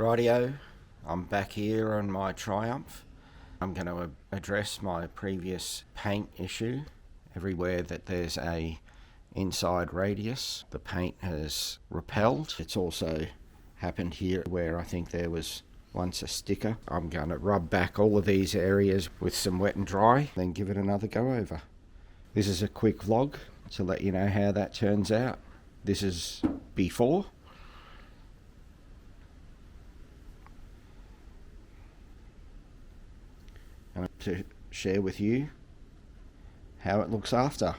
Rightio, I'm back here on my Triumph. I'm going to address my previous paint issue. Everywhere that there's a inside radius, the paint has repelled. It's also happened here where I think there was once a sticker. I'm going to rub back all of these areas with some wet and dry, then give it another go over. This is a quick vlog to let you know how that turns out. This is before. And to share with you how it looks after.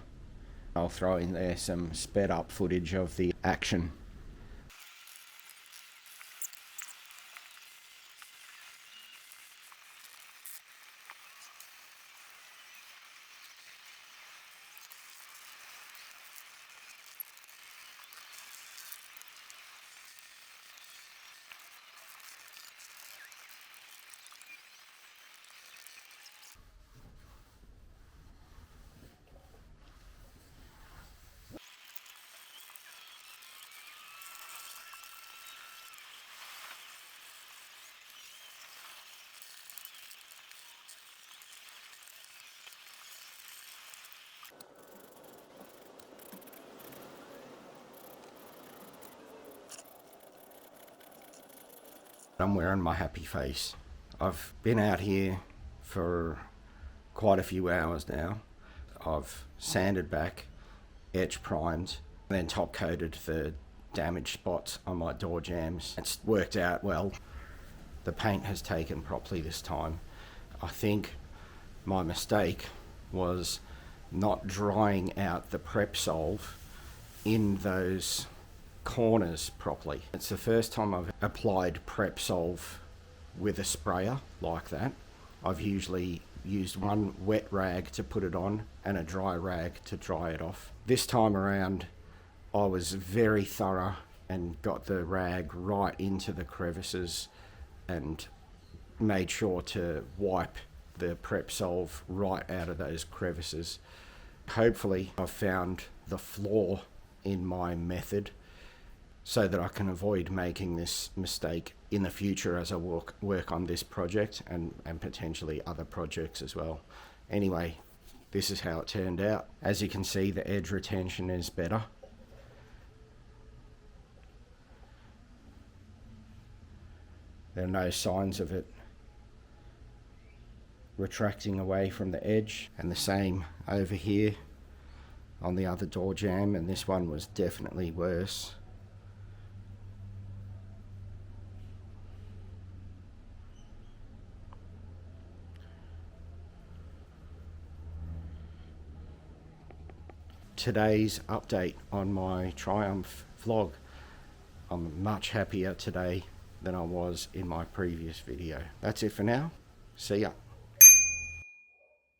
I'll throw in there some sped up footage of the action. I'm wearing my happy face. I've been out here for quite a few hours now. I've sanded back, edge primed, then top coated the damaged spots on my door jambs. It's worked out well. The paint has taken properly this time. I think my mistake was not drying out the prep solve in those corners properly. It's the first time I've applied prep solve with a sprayer like that. I've usually used one wet rag to put it on and a dry rag to dry it off. This time around I was very thorough and got the rag right into the crevices and made sure to wipe the prep solve right out of those crevices. Hopefully I've found the flaw in my method so that I can avoid making this mistake in the future as I work on this project and potentially other projects as well. Anyway, this is how it turned out. As you can see, the edge retention is better. There are no signs of it retracting away from the edge, and the same over here on the other door jamb, and this one was definitely worse. Today's update on my Triumph vlog. I'm much happier today than I was in my previous video. That's it for now. See ya.